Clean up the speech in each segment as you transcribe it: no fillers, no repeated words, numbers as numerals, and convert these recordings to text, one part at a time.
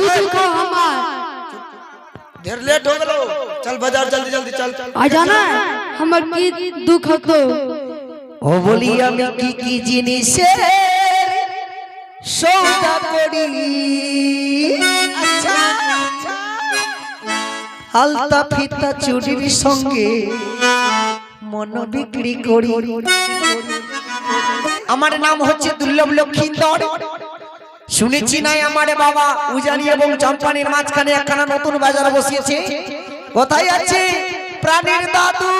की दुख हो हमार देर लेट हो गलो चल बाजार जल्दी जल्दी चल आ जाना हमर की दुख हो तो ও বলি আমি কি জিনিসের সৌদা করি আচ্ছা আলতা ফিতা চুরির সঙ্গে মন বিক্রি করি আমার নাম হচ্ছে দুর্লভ লক্ষিন্দর শুনেছি না আমার বাবা উজানি এবং চম্পানির মাঝখানে একখানা নতুন বাজার বসিয়েছে কোথায় আছে প্রাণীর দাদু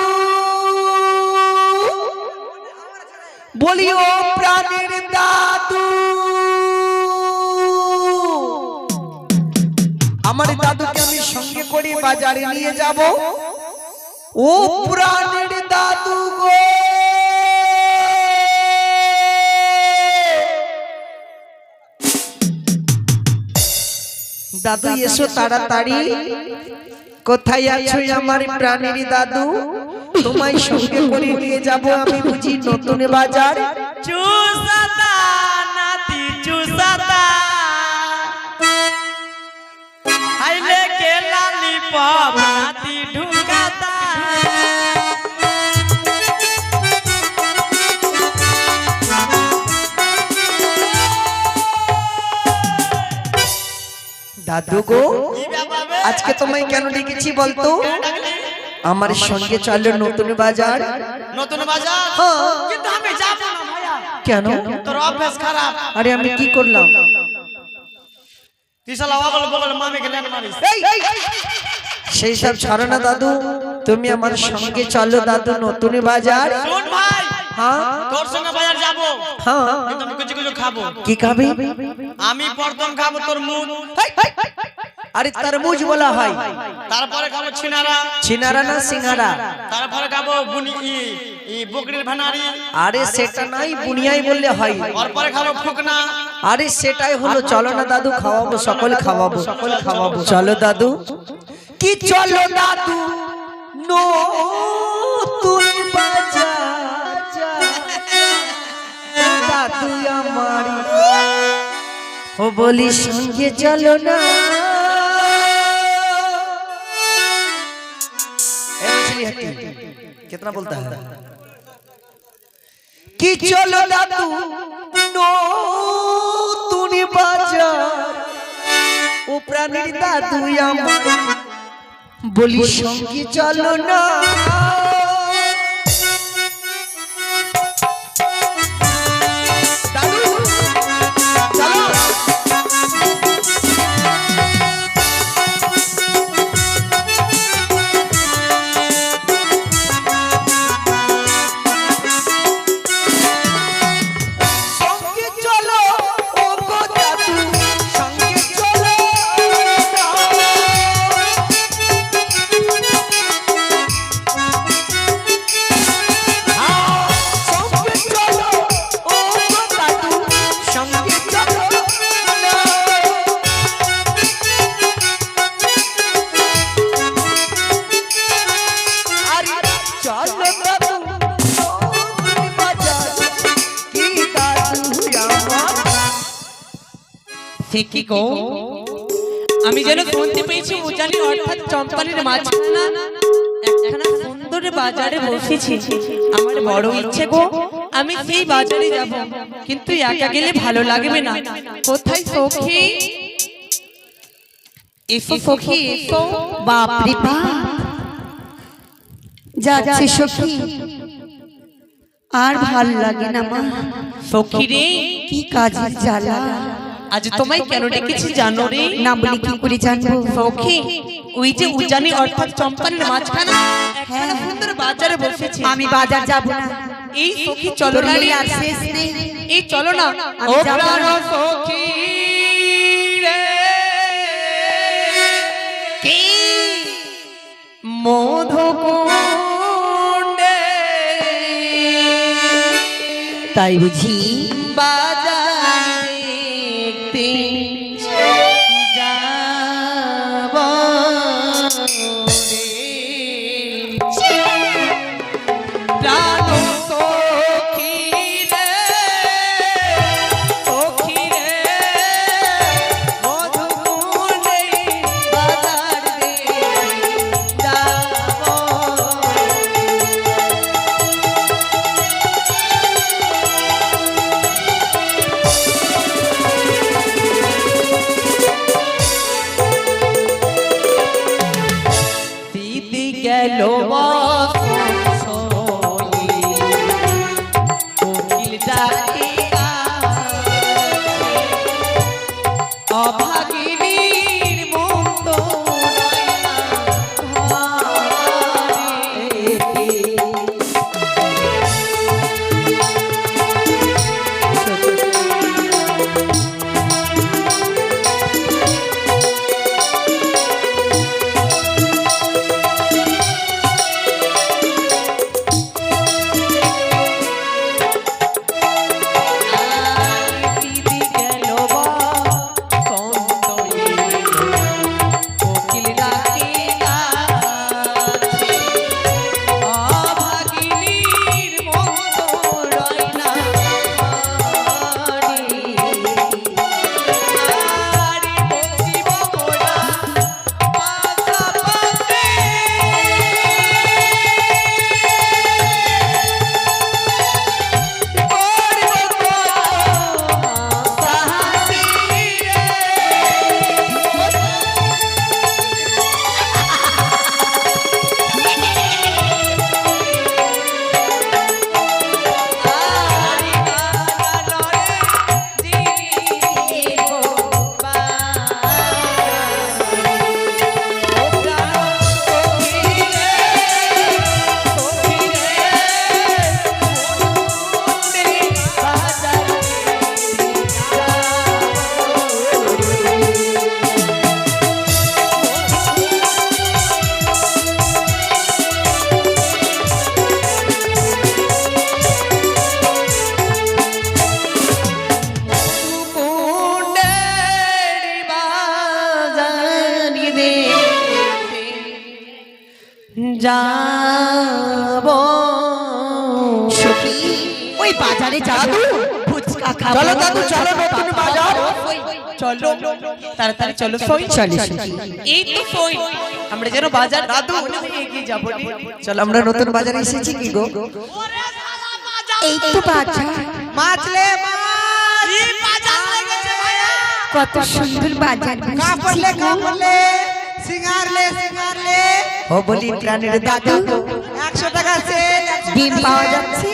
বলিও প্রাণীর দাদু আমার দাদুকে আমি সঙ্গে করে বাজারে নিয়ে যাব ও প্রাণীর দাদু গো দাদু এসো তাড়াতাড়ি কোথায় আছো আমার প্রাণীর দাদু তোমায় সঙ্গে করে নিয়ে যাব আমি বুঝি নতুন বাজার চুসাতা নাতি চুসাতা আইলে কে লালিপপ নাতি ঢুকাতা দাদু গো আজকে তোমায় কেন ডেকেছি বলতো আমার সঙ্গে চলো নতুন বাজার কিন্তু আমি যাব না ভাইয়া কেন তোর অভ্যাস খারাপ আরে আমি কি করলাম তুই শালা অগল বগল মামিকে লেন মারিস সেই সব ছাড়ো না দাদু তুমি আমার সঙ্গে চলো দাদু নতুন বাজার শুন ভাই হ্যাঁ তোর সঙ্গে বাজার যাব হ্যাঁ কিন্তু আমি কিছু কিছু খাবো কি খাবি আমি প্রথম খাবো তোর মুখ আরে তরমুজ বলা হয় তারপরে খাবো ছিনারা ছিনারা না সিঙ্গারা তারপরে খাবো বুনি ই বকরির ভানারি আরে সেটা নাই বুনিয়াই বললে হয় তারপরে খাবো ফুকনা আরে সেটাই হলো চলো না দাদু খাওয়াবো সকল খাওয়াবো চলো দাদু কি চলো দাদু নতুন বাজার দাদু আমার ও বলি সঙ্গে চলো না कितना बोलता है कि चलो दादू नতুন বাজার ও প্রাণীর দাদু আমার বলি সঙ্গে চলো না দাদু চলো ঠিকই গো আমি যেন শুনতে পেয়েছি উজানি অর্থাৎ চম্পানির মাঝখানা একখানা সুন্দর বাজারে বসেছি আমার বড় ইচ্ছে গো আমি সেই বাজারে যাব কিন্তু একা গেলে ভালো লাগবে না কোথায় সখী এসো সখী এসো বাপ রে বাপ যাচ্ছে সখী আর ভাল লাগে না মা সখী রে কি কাজের জ্বালা আজ তোমায় কেন ডেকেছি জানো রে না বলি কি করে জানবো সখী ওই যে উজানি অর্থাৎ চম্পানির মাঝখানা একখানা সুন্দর বাজারে বসেছি আমি বাজার যাব না এই সখী চলো না রে আর শেষ নেই এই চলো না আমি ও যাব না। প্রাণ সখী রে কি মধুকুণ্ডে তাই বুঝি বাজারে দেখতে যাব রে প্রাণ সখী রে মধুকুণ্ডে কোকিল ডাকে অভাগিনীর মন তো যাব সখী ওই বাজারে যাবো ফুচকা খাবো। চলো দাদু চলো নতুন বাজার চলো তাড়াতাড়ি চলো সই চলো সখী। এই তো সই আমরা যেন বাজার দাদু এগিয়ে যাবো চলো আমরা নতুন বাজারে এসেছি কি গো এই তো বাজার, মাছ লে কত সুন্দর বাজার কাপড় লে সিঙ্গার লে ও বলি প্রাণের দাদু 100 টাকা সেল ডিম পাওয়া যাচ্ছে,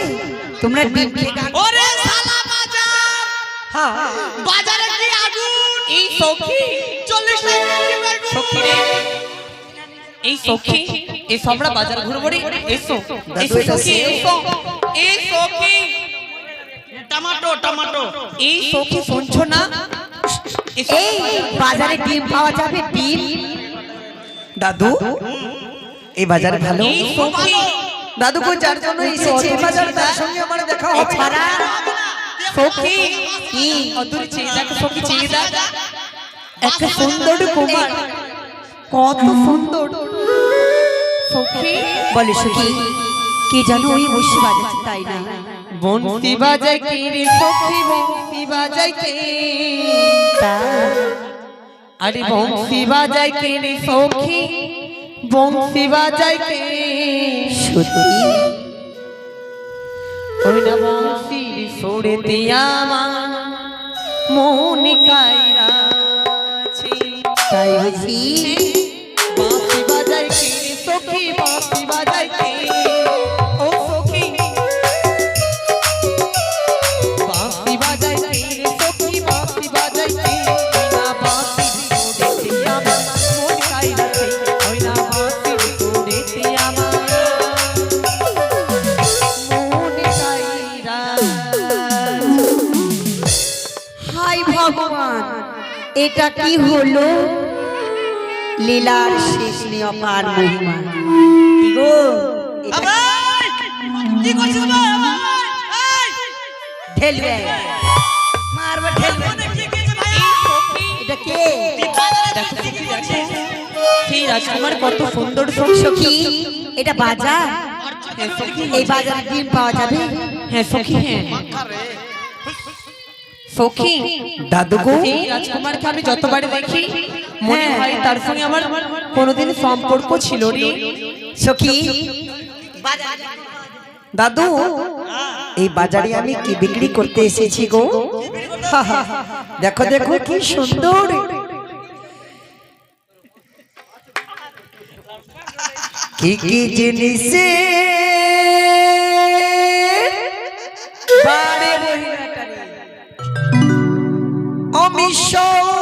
তোমরা ডিম খেয়ে ওরে শালা বাজার হ্যাঁ বাজারে কি আগুন এই সখী 40 টাকা কেজি বেগুন সখী রে এই সখী এই আমরা বাজার ঘুরবো রে এসো এই সখী এসো এই সখী টমেটো টমেটো এই সখী শুনছো না এই বাজারে ডিম পাওয়া যাবে, ডিম। দাদু এই বাজারে ভালো এই সখী দাদু কো যার জন্য এসেছি এই বাজার তার সঙ্গে আমার দেখা হবে এছাড়া সখী কি অদূর চেয়ে দেখ সখী চেয়ে দেখ একটা সুন্দর কুমার কত সুন্দর সখী বলে সখী, কে জানো ওই বসে বাজাচ্ছে তাই না? বংশী বাজায় কে রে সখী বংশী বাজায় কে আরে বংশী বাজায় কে রে সখী বংশী বাজায় কে সত্যি ওই না বংশীর সরেতে আমার মনে কাইরাছে তাই বুঝি বাঁশি বাজায় কে রে সখী বাঁশি বাজায় কে ও সখী বাঁশি বাজায় কে রে সখী বাঁশি বাজায় কে না বাঁশির সুরেতে আমার মন কাইরাছে ওই না বাঁশির সুরেতে আমার মন কাইরাছে হাই ভগবান, এটা কি হলো? লীলার শেষ নেই, অপার মহিমা। কি গো এটা কি করছিস ভাই এই ঠেলবে মারবে ঠেলবে, কি কইছে ভাই এটা কে? সেই রাজকুমার কত সুন্দর সখী এটা বাজার, এই বাজারে ডিম পাওয়া যাবে? হ্যাঁ সখী হ্যাঁ সখী দাদু কো এই রাজকুমারকে আমি যতবার দেখি মনে হয় তার সঙ্গে আমার কোনোদিন সম্পর্ক ছিল রে সখী দাদু এই বাজারে আমি কি বিক্রি করতে এসেছি গো দেখো দেখো কি সুন্দর কি কি জিনিসে বাড়ে আমি সব